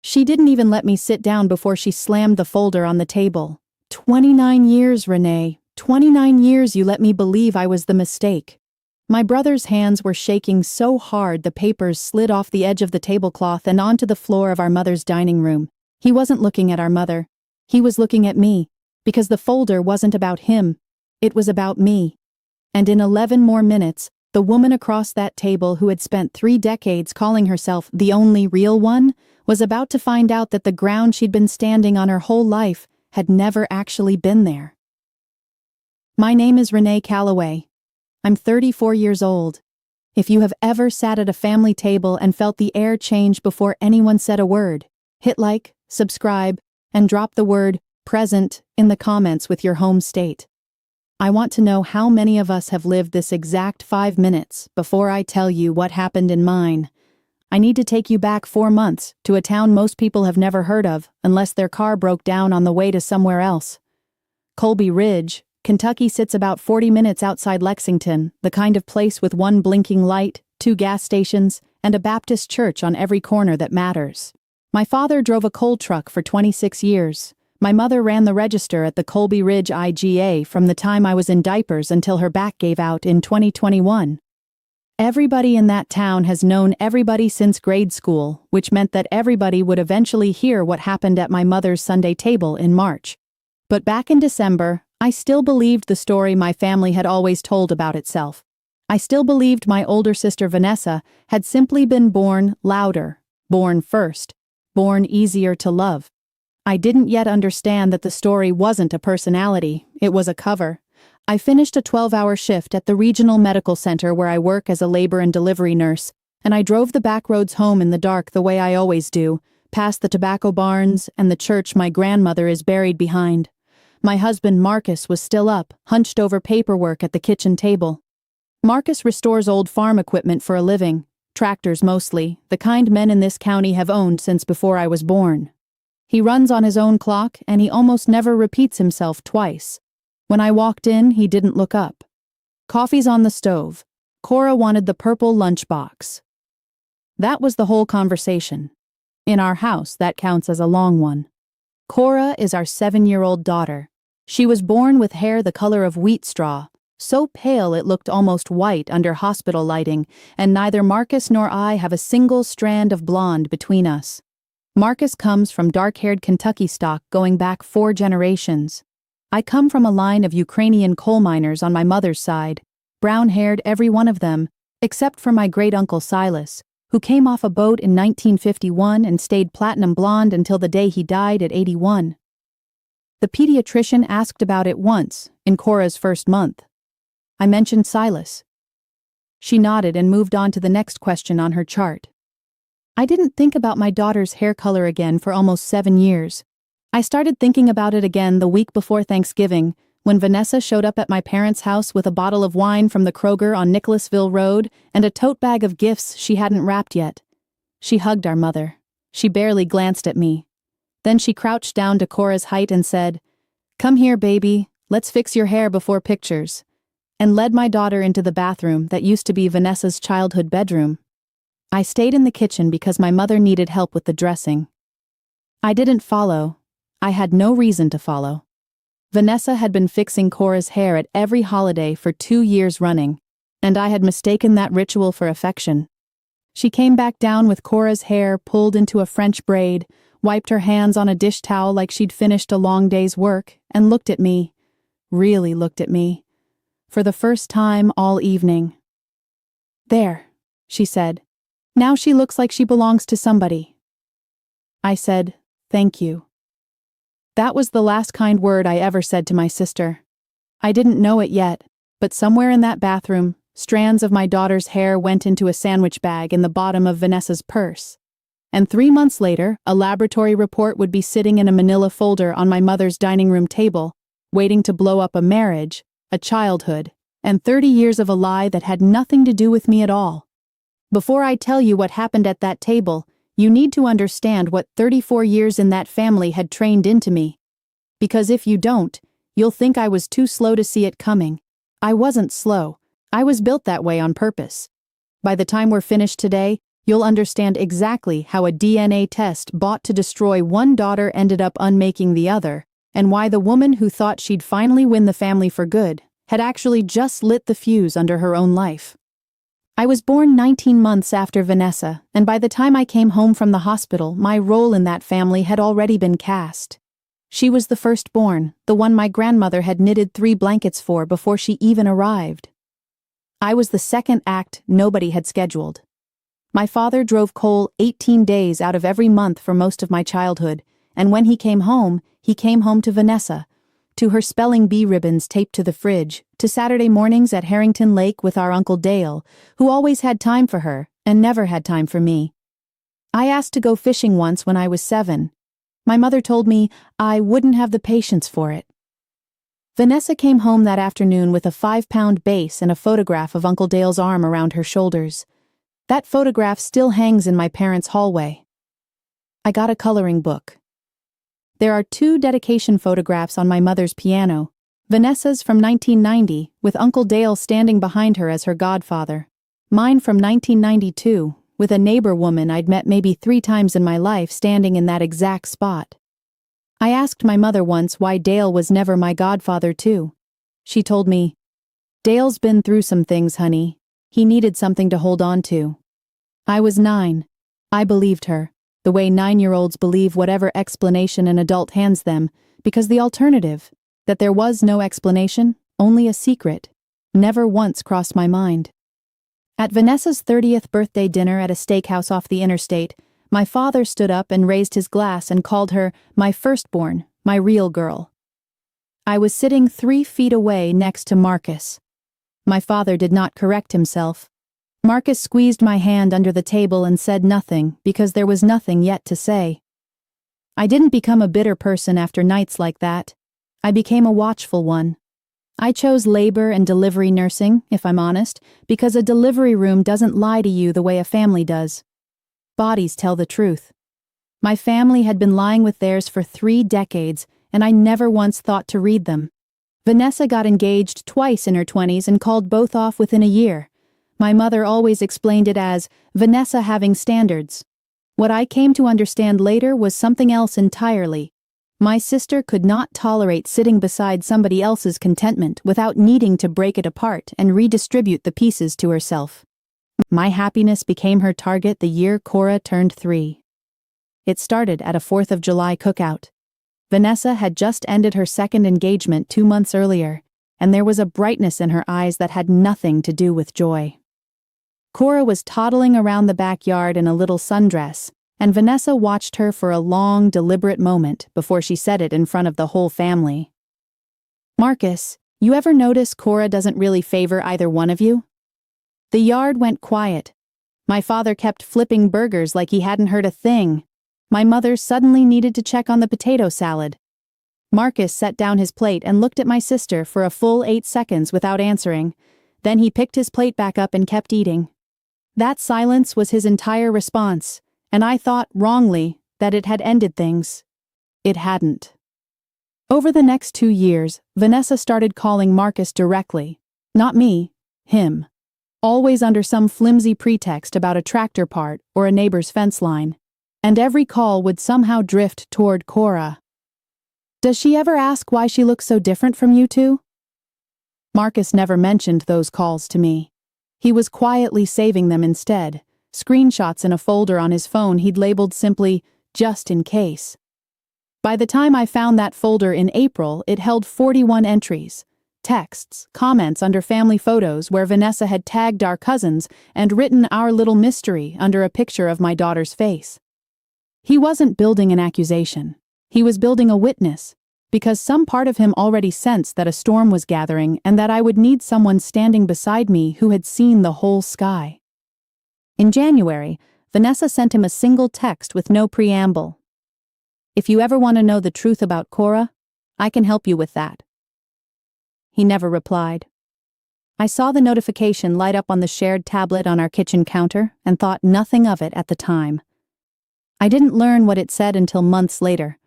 She didn't even let me sit down before she slammed the folder on the table. 29 years, Renee. 29 years you let me believe I was the mistake. My brother's hands were shaking so hard the papers slid off the edge of the tablecloth and onto the floor of our mother's dining room. He wasn't looking at our mother. He was looking at me, because the folder wasn't about him. It was about me. And in 11 more minutes, the woman across that table who had spent 3 decades calling herself the only real one was about to find out that the ground she'd been standing on her whole life had never actually been there. My name is Renee Calloway. I'm 34 years old. If you have ever sat at a family table and felt the air change before anyone said a word, hit like, subscribe, and drop the word present in the comments with your home state. I want to know how many of us have lived this exact 5 minutes before I tell you what happened in mine. I need to take you back 4 months to a town most people have never heard of unless their car broke down on the way to somewhere else. Colby Ridge, Kentucky sits about 40 minutes outside Lexington, the kind of place with 1 blinking light, 2 gas stations, and a Baptist church on every corner that matters. My father drove a coal truck for 26 years. My mother ran the register at the Colby Ridge IGA from the time I was in diapers until her back gave out in 2021. Everybody in that town has known everybody since grade school, which meant that everybody would eventually hear what happened at my mother's Sunday table in March. But back in December, I still believed the story my family had always told about itself. I still believed my older sister Vanessa had simply been born louder, born first, born easier to love. I didn't yet understand that the story wasn't a personality, it was a cover. I finished a 12-hour shift at the regional medical center where I work as a labor and delivery nurse, and I drove the back roads home in the dark the way I always do, past the tobacco barns and the church my grandmother is buried behind. My husband Marcus was still up, hunched over paperwork at the kitchen table. Marcus restores old farm equipment for a living, tractors mostly, the kind men in this county have owned since before I was born. He runs on his own clock, and he almost never repeats himself twice. When I walked in, he didn't look up. Coffee's on the stove. Cora wanted the purple lunchbox. That was the whole conversation. In our house, that counts as a long one. Cora is our 7-year-old daughter. She was born with hair the color of wheat straw, so pale it looked almost white under hospital lighting, and neither Marcus nor I have a single strand of blonde between us. Marcus comes from dark-haired Kentucky stock going back 4 generations. I come from a line of Ukrainian coal miners on my mother's side, brown-haired every one of them, except for my great-uncle Silas, who came off a boat in 1951 and stayed platinum blonde until the day he died at 81. The pediatrician asked about it once, in Cora's first month. I mentioned Silas. She nodded and moved on to the next question on her chart. I didn't think about my daughter's hair color again for almost 7 years. I started thinking about it again the week before Thanksgiving, when Vanessa showed up at my parents' house with a bottle of wine from the Kroger on Nicholasville Road and a tote bag of gifts she hadn't wrapped yet. She hugged our mother. She barely glanced at me. Then she crouched down to Cora's height and said, "Come here, baby, let's fix your hair before pictures," and led my daughter into the bathroom that used to be Vanessa's childhood bedroom. I stayed in the kitchen because my mother needed help with the dressing. I didn't follow. I had no reason to follow. Vanessa had been fixing Cora's hair at every holiday for 2 years running, and I had mistaken that ritual for affection. She came back down with Cora's hair pulled into a French braid, wiped her hands on a dish towel like she'd finished a long day's work, and looked at me, really looked at me, for the first time all evening. "There," she said. "Now she looks like she belongs to somebody." I said, "Thank you." That was the last kind word I ever said to my sister. I didn't know it yet, but somewhere in that bathroom, strands of my daughter's hair went into a sandwich bag in the bottom of Vanessa's purse. And 3 months later, a laboratory report would be sitting in a manila folder on my mother's dining room table, waiting to blow up a marriage, a childhood, and 30 years of a lie that had nothing to do with me at all. Before I tell you what happened at that table, you need to understand what 34 years in that family had trained into me. Because if you don't, you'll think I was too slow to see it coming. I wasn't slow. I was built that way on purpose. By the time we're finished today, you'll understand exactly how a DNA test bought to destroy one daughter ended up unmaking the other, and why the woman who thought she'd finally win the family for good had actually just lit the fuse under her own life. I was born 19 months after Vanessa, and by the time I came home from the hospital, my role in that family had already been cast. She was the firstborn, the one my grandmother had knitted 3 blankets for before she even arrived. I was the second act nobody had scheduled. My father drove coal 18 days out of every month for most of my childhood, and when he came home to Vanessa, to her spelling bee ribbons taped to the fridge, to Saturday mornings at Harrington Lake with our Uncle Dale, who always had time for her and never had time for me. I asked to go fishing once when I was 7. My mother told me I wouldn't have the patience for it. Vanessa came home that afternoon with a 5-pound base and a photograph of Uncle Dale's arm around her shoulders. That photograph still hangs in my parents' hallway. I got a coloring book. There are 2 dedication photographs on my mother's piano. Vanessa's from 1990, with Uncle Dale standing behind her as her godfather. Mine from 1992, with a neighbor woman I'd met maybe 3 times in my life standing in that exact spot. I asked my mother once why Dale was never my godfather too. She told me, "Dale's been through some things, honey. He needed something to hold on to." I was 9. I believed her, the way 9-year-olds believe whatever explanation an adult hands them, because the alternative, that there was no explanation, only a secret, never once crossed my mind. At Vanessa's 30th birthday dinner at a steakhouse off the interstate, my father stood up and raised his glass and called her my firstborn, my real girl. I was sitting 3 feet away next to Marcus. My father did not correct himself. Marcus squeezed my hand under the table and said nothing because there was nothing yet to say. I didn't become a bitter person after nights like that. I became a watchful one. I chose labor and delivery nursing, if I'm honest, because a delivery room doesn't lie to you the way a family does. Bodies tell the truth. My family had been lying with theirs for 3 decades, and I never once thought to read them. Vanessa got engaged twice in her 20s and called both off within a year. My mother always explained it as Vanessa having standards. What I came to understand later was something else entirely. My sister could not tolerate sitting beside somebody else's contentment without needing to break it apart and redistribute the pieces to herself. My happiness became her target the year Cora turned 3. It started at a 4th of July cookout. Vanessa had just ended her second engagement 2 months earlier, and there was a brightness in her eyes that had nothing to do with joy. Cora was toddling around the backyard in a little sundress, and Vanessa watched her for a long, deliberate moment before she said it in front of the whole family. "Marcus, you ever notice Cora doesn't really favor either one of you?" The yard went quiet. My father kept flipping burgers like he hadn't heard a thing. My mother suddenly needed to check on the potato salad. Marcus set down his plate and looked at my sister for a full 8 seconds without answering. Then he picked his plate back up and kept eating. That silence was his entire response, and I thought, wrongly, that it had ended things. It hadn't. Over the next 2 years, Vanessa started calling Marcus directly. Not me, him. Always under some flimsy pretext about a tractor part or a neighbor's fence line. And every call would somehow drift toward Cora. "Does she ever ask why she looks so different from you two?" Marcus never mentioned those calls to me. He was quietly saving them instead, screenshots in a folder on his phone he'd labeled simply, "just in case." By the time I found that folder in April, it held 41 entries, texts, comments under family photos where Vanessa had tagged our cousins and written "our little mystery" under a picture of my daughter's face. He wasn't building an accusation. He was building a witness, because some part of him already sensed that a storm was gathering and that I would need someone standing beside me who had seen the whole sky. In January, Vanessa sent him a single text with no preamble. "If you ever want to know the truth about Cora, I can help you with that." He never replied. I saw the notification light up on the shared tablet on our kitchen counter and thought nothing of it at the time. I didn't learn what it said until months later.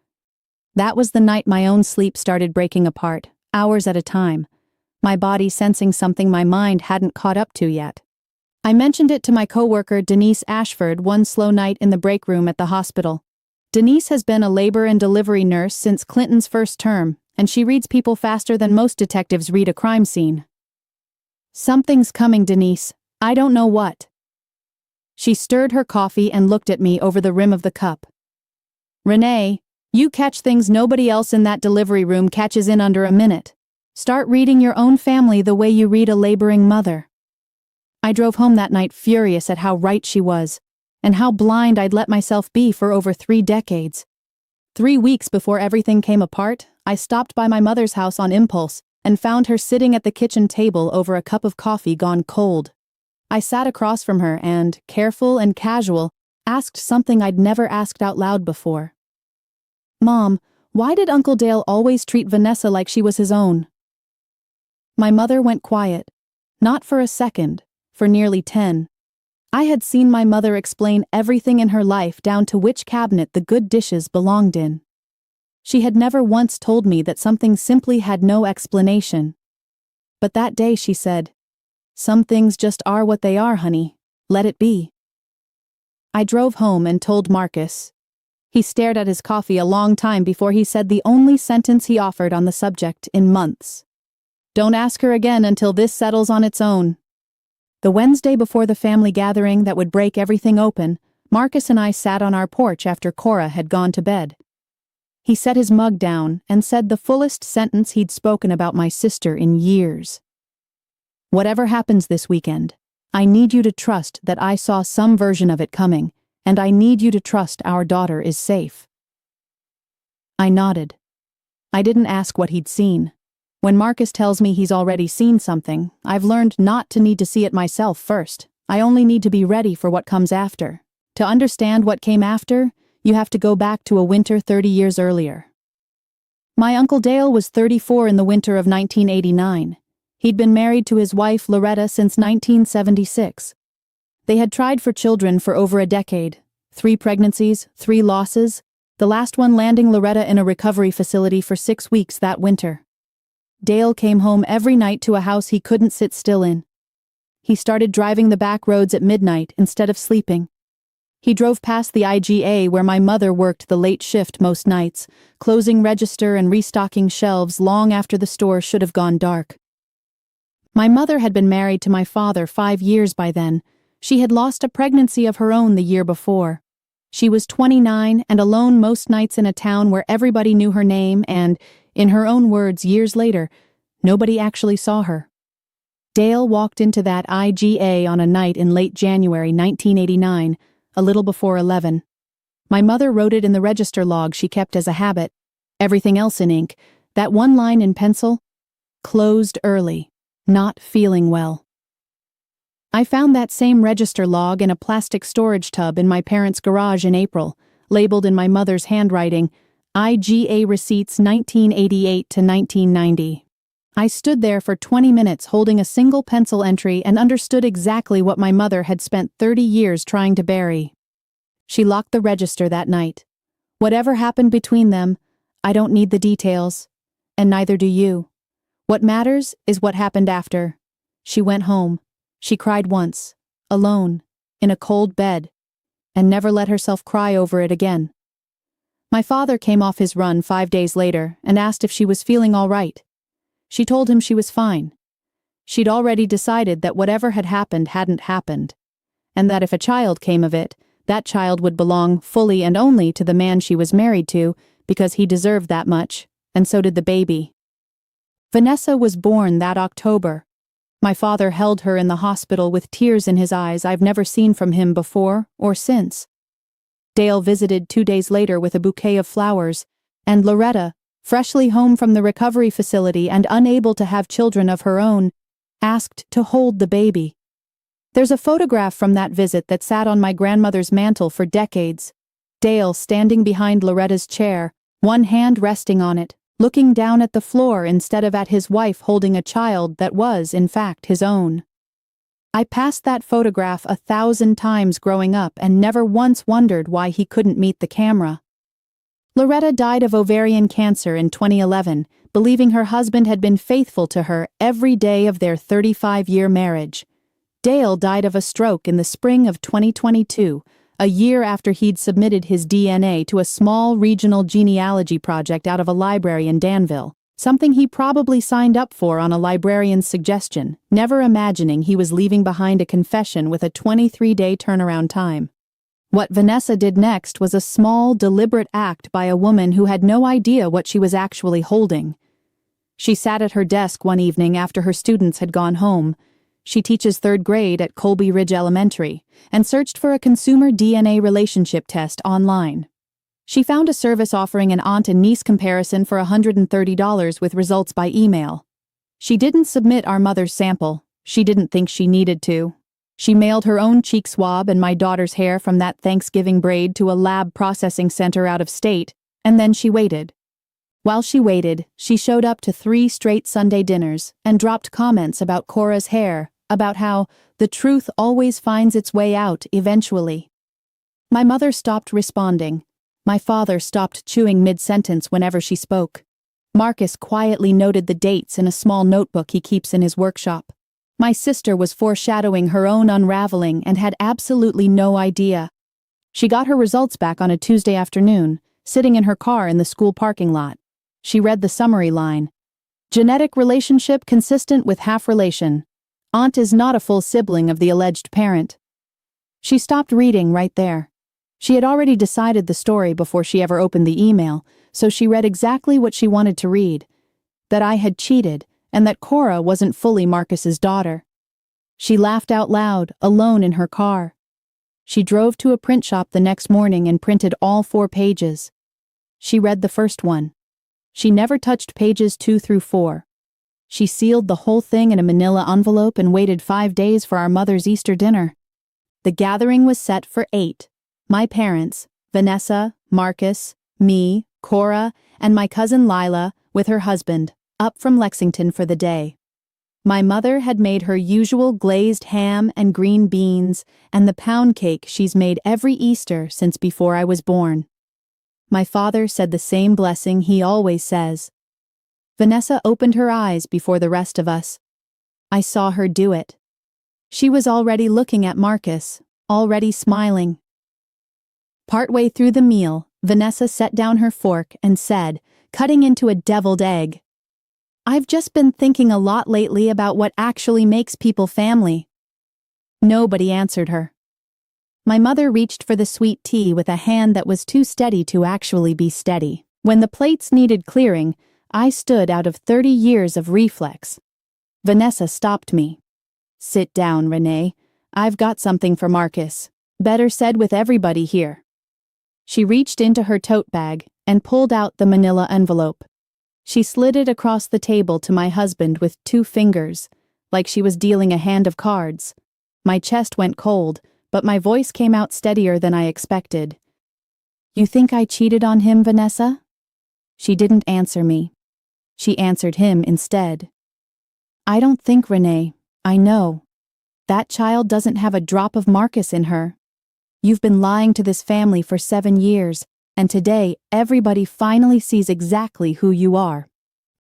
That was the night my own sleep started breaking apart, hours at a time, my body sensing something my mind hadn't caught up to yet. I mentioned it to my coworker Denise Ashford one slow night in the break room at the hospital. Denise has been a labor and delivery nurse since Clinton's first term, and she reads people faster than most detectives read a crime scene. "Something's coming, Denise. I don't know what." She stirred her coffee and looked at me over the rim of the cup. "Renee, you catch things nobody else in that delivery room catches in under a minute. Start reading your own family the way you read a laboring mother." I drove home that night furious at how right she was, and how blind I'd let myself be for over 3 decades. 3 weeks before everything came apart, I stopped by my mother's house on impulse and found her sitting at the kitchen table over a cup of coffee gone cold. I sat across from her and, careful and casual, asked something I'd never asked out loud before. "Mom, why did Uncle Dale always treat Vanessa like she was his own?" My mother went quiet. Not for a second, for nearly 10. I had seen my mother explain everything in her life down to which cabinet the good dishes belonged in. She had never once told me that something simply had no explanation. But that day she said, "Some things just are what they are, honey. Let it be." I drove home and told Marcus. He stared at his coffee a long time before he said the only sentence he offered on the subject in months. "Don't ask her again until this settles on its own." The Wednesday before the family gathering that would break everything open, Marcus and I sat on our porch after Cora had gone to bed. He set his mug down and said the fullest sentence he'd spoken about my sister in years. "Whatever happens this weekend, I need you to trust that I saw some version of it coming, and I need you to trust our daughter is safe." I nodded. I didn't ask what he'd seen. When Marcus tells me he's already seen something, I've learned not to need to see it myself first. I only need to be ready for what comes after. To understand what came after, you have to go back to a winter 30 years earlier. My Uncle Dale was 34 in the winter of 1989. He'd been married to his wife Loretta since 1976. They had tried for children for over a decade. 3 pregnancies, 3 losses, the last one landing Loretta in a recovery facility for 6 weeks that winter. Dale came home every night to a house he couldn't sit still in. He started driving the back roads at midnight instead of sleeping. He drove past the IGA where my mother worked the late shift most nights, closing register and restocking shelves long after the store should have gone dark. My mother had been married to my father 5 years by then. She had lost a pregnancy of her own the year before. She was 29 and alone most nights in a town where everybody knew her name and, in her own words years later, nobody actually saw her. Dale walked into that IGA on a night in late January 1989, a little before 11. My mother wrote it in the register log she kept as a habit, everything else in ink, that one line in pencil: "Closed early, not feeling well." I found that same register log in a plastic storage tub in my parents' garage in April, labeled in my mother's handwriting, IGA Receipts 1988 to 1990. I stood there for 20 minutes holding a single pencil entry and understood exactly what my mother had spent 30 years trying to bury. She locked the register that night. Whatever happened between them, I don't need the details, and neither do you. What matters is what happened after. She went home. She cried once, alone, in a cold bed, and never let herself cry over it again. My father came off his run 5 days later and asked if she was feeling all right. She told him she was fine. She'd already decided that whatever had happened hadn't happened, and that if a child came of it, that child would belong fully and only to the man she was married to because he deserved that much, and so did the baby. Vanessa was born that October. My father held her in the hospital with tears in his eyes I've never seen from him before or since. Dale visited 2 days later with a bouquet of flowers, and Loretta, freshly home from the recovery facility and unable to have children of her own, asked to hold the baby. There's a photograph from that visit that sat on my grandmother's mantel for decades. Dale standing behind Loretta's chair, one hand resting on it, looking down at the floor instead of at his wife holding a child that was, in fact, his own. I passed that photograph 1,000 times growing up and never once wondered why he couldn't meet the camera. Loretta died of ovarian cancer in 2011, believing her husband had been faithful to her every day of their 35-year marriage. Dale died of a stroke in the spring of 2022, a year after he'd submitted his DNA to a small regional genealogy project out of a library in Danville, something he probably signed up for on a librarian's suggestion, never imagining he was leaving behind a confession with a 23-day turnaround time. What Vanessa did next was a small, deliberate act by a woman who had no idea what she was actually holding. She sat at her desk one evening after her students had gone home. She teaches third grade at Colby Ridge Elementary and searched for a consumer DNA relationship test online. She found a service offering an aunt and niece comparison for $130 with results by email. She didn't submit our mother's sample. She didn't think she needed to. She mailed her own cheek swab and my daughter's hair from that Thanksgiving braid to a lab processing center out of state, and then she waited. While she waited, she showed up to 3 straight Sunday dinners and dropped comments about Cora's hair, about how the truth always finds its way out eventually. My mother stopped responding. My father stopped chewing mid-sentence whenever she spoke. Marcus quietly noted the dates in a small notebook he keeps in his workshop. My sister was foreshadowing her own unraveling and had absolutely no idea. She got her results back on a Tuesday afternoon, sitting in her car in the school parking lot. She read the summary line. Genetic relationship consistent with half relation. Aunt is not a full sibling of the alleged parent. She stopped reading right there. She had already decided the story before she ever opened the email, so she read exactly what she wanted to read. That I had cheated, and that Cora wasn't fully Marcus's daughter. She laughed out loud, alone in her car. She drove to a print shop the next morning and printed all 4 pages. She read the first one. She never touched pages 2 through 4. She sealed the whole thing in a manila envelope and waited 5 days for our mother's Easter dinner. The gathering was set for 8. My parents, Vanessa, Marcus, me, Cora, and my cousin Lila, with her husband, up from Lexington for the day. My mother had made her usual glazed ham and green beans and the pound cake she's made every Easter since before I was born. My father said the same blessing he always says. Vanessa opened her eyes before the rest of us. I saw her do it. She was already looking at Marcus, already smiling. Partway through the meal, Vanessa set down her fork and said, cutting into a deviled egg, I've just been thinking a lot lately about what actually makes people family. Nobody answered her. My mother reached for the sweet tea with a hand that was too steady to actually be steady. When the plates needed clearing, I stood out of 30 years of reflex. Vanessa stopped me. Sit down, Renee. I've got something for Marcus. Better said with everybody here. She reached into her tote bag and pulled out the manila envelope. She slid it across the table to my husband with 2 fingers, like she was dealing a hand of cards. My chest went cold, but my voice came out steadier than I expected. You think I cheated on him, Vanessa? She didn't answer me. She answered him instead. I don't think, Renee. I know. That child doesn't have a drop of Marcus in her. You've been lying to this family for 7 years, and today everybody finally sees exactly who you are.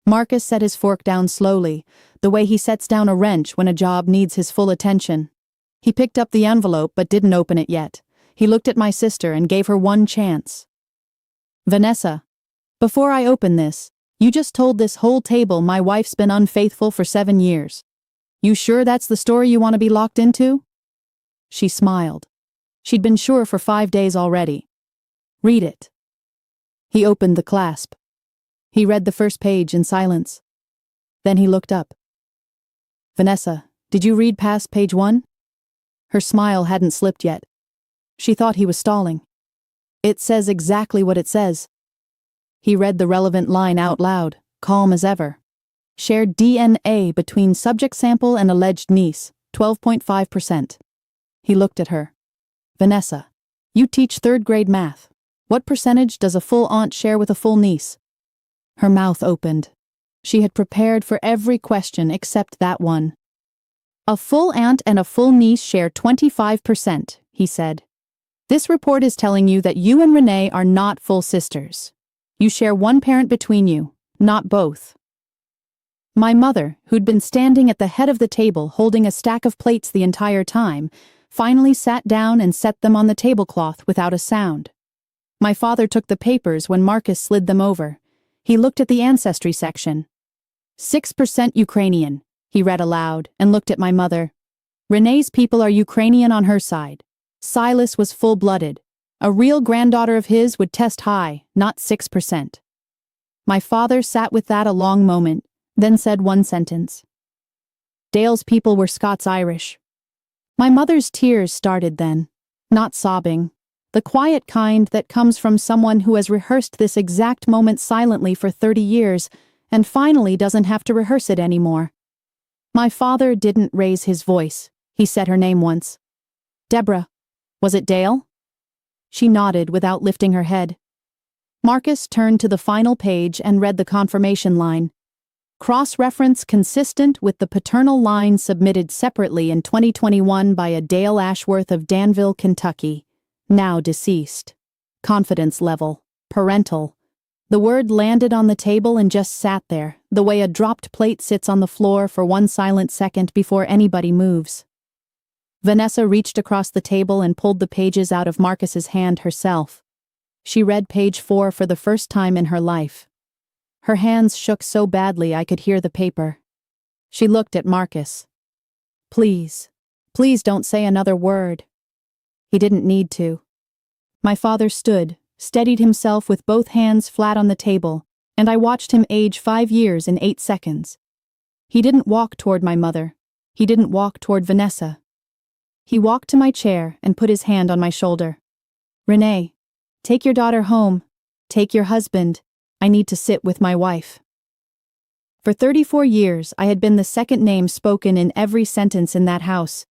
Marcus set his fork down slowly, the way he sets down a wrench when a job needs his full attention. He picked up the envelope but didn't open it yet. He looked at my sister and gave her one chance. Vanessa, before I open this, you just told this whole table my wife's been unfaithful for 7 years. You sure that's the story you want to be locked into? She smiled. She'd been sure for 5 days already. Read it. He opened the clasp. He read the first page in silence. Then he looked up. Vanessa, did you read past page 1? Her smile hadn't slipped yet. She thought he was stalling. It says exactly what it says. He read the relevant line out loud, calm as ever. Shared DNA between subject sample and alleged niece, 12.5%. He looked at her. Vanessa, you teach 3rd grade math. What percentage does a full aunt share with a full niece? Her mouth opened. She had prepared for every question except that one. A full aunt and a full niece share 25%, he said. This report is telling you that you and Renee are not full sisters. You share one parent between you, not both. My mother, who'd been standing at the head of the table holding a stack of plates the entire time, finally sat down and set them on the tablecloth without a sound. My father took the papers when Marcus slid them over. He looked at the ancestry section. 6% Ukrainian, he read aloud, and looked at my mother. Renee's people are Ukrainian on her side. Silas was full-blooded. A real granddaughter of his would test high, not 6%. My father sat with that a long moment, then said one sentence. Dale's people were Scots-Irish. My mother's tears started then, not sobbing, the quiet kind that comes from someone who has rehearsed this exact moment silently for 30 years and finally doesn't have to rehearse it anymore. My father didn't raise his voice. He said her name once. Deborah. Was it Dale? She nodded without lifting her head. Marcus turned to the final page and read the confirmation line. Cross-reference consistent with the paternal line submitted separately in 2021 by a Dale Ashworth of Danville, Kentucky, now deceased. Confidence level, parental. The word landed on the table and just sat there, the way a dropped plate sits on the floor for one silent second before anybody moves. Vanessa reached across the table and pulled the pages out of Marcus's hand herself. She read page 4 for the first time in her life. Her hands shook so badly I could hear the paper. She looked at Marcus. Please, please don't say another word. He didn't need to. My father stood, steadied himself with both hands flat on the table, and I watched him age 5 years in 8 seconds. He didn't walk toward my mother. He didn't walk toward Vanessa. He walked to my chair and put his hand on my shoulder. Renee, take your daughter home. Take your husband. I need to sit with my wife. For 34 years, I had been the second name spoken in every sentence in that house.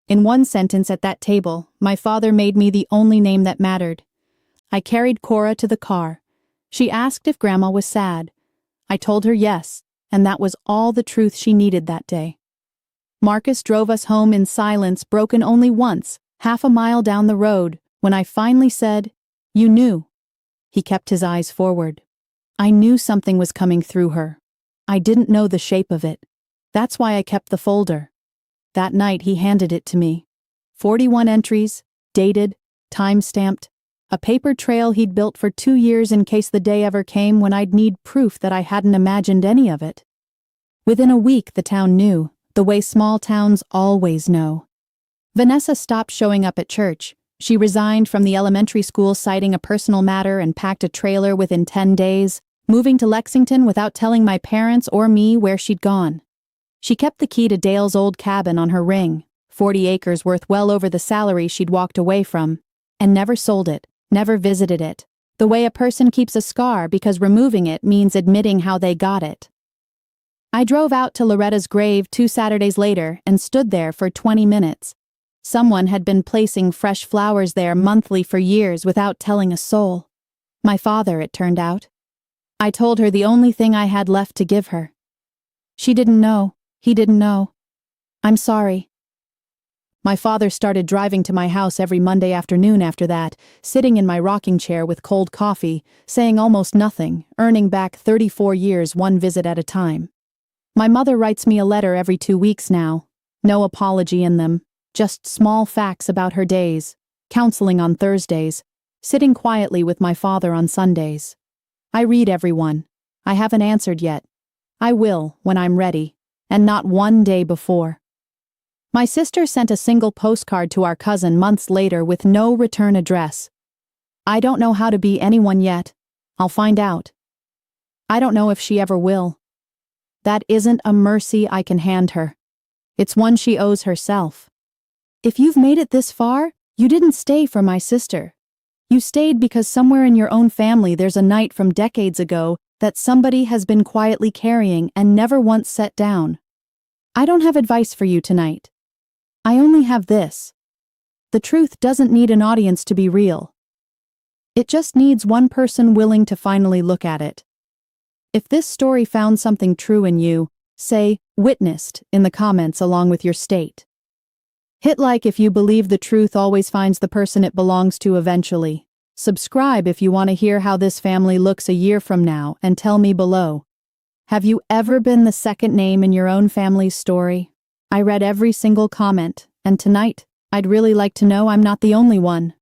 In one sentence at that table, my father made me the only name that mattered. I carried Cora to the car. She asked if Grandma was sad. I told her yes, and that was all the truth she needed that day. Marcus drove us home in silence, broken only once, half a mile down the road, when I finally said, "You knew." He kept his eyes forward. I knew something was coming through her. I didn't know the shape of it. That's why I kept the folder. That night he handed it to me. 41 entries, dated, time-stamped, a paper trail he'd built for 2 years in case the day ever came when I'd need proof that I hadn't imagined any of it. Within a week the town knew, the way small towns always know. Vanessa stopped showing up at church. She resigned from the elementary school citing a personal matter and packed a trailer within 10 days, moving to Lexington without telling my parents or me where she'd gone. She kept the key to Dale's old cabin on her ring, 40 acres worth well over the salary she'd walked away from, and never sold it, never visited it, the way a person keeps a scar because removing it means admitting how they got it. I drove out to Loretta's grave 2 Saturdays later and stood there for 20 minutes. Someone had been placing fresh flowers there monthly for years without telling a soul. My father, it turned out. I told her the only thing I had left to give her. She didn't know. He didn't know. I'm sorry. My father started driving to my house every Monday afternoon after that, sitting in my rocking chair with cold coffee, saying almost nothing, earning back 34 years one visit at a time. My mother writes me a letter every 2 weeks now. No apology in them, just small facts about her days, counseling on Thursdays, sitting quietly with my father on Sundays. I read every one. I haven't answered yet. I will when I'm ready, and not one day before. My sister sent a single postcard to our cousin months later with no return address. I don't know how to be anyone yet. I'll find out. I don't know if she ever will. That isn't a mercy I can hand her. It's one she owes herself. If you've made it this far, you didn't stay for my sister. You stayed because somewhere in your own family there's a night from decades ago that somebody has been quietly carrying and never once set down. I don't have advice for you tonight. I only have this. The truth doesn't need an audience to be real. It just needs one person willing to finally look at it. If this story found something true in you, say, witnessed, in the comments along with your state. Hit like if you believe the truth always finds the person it belongs to eventually. Subscribe if you want to hear how this family looks a year from now, and tell me below. Have you ever been the second name in your own family's story? I read every single comment, and tonight, I'd really like to know I'm not the only one.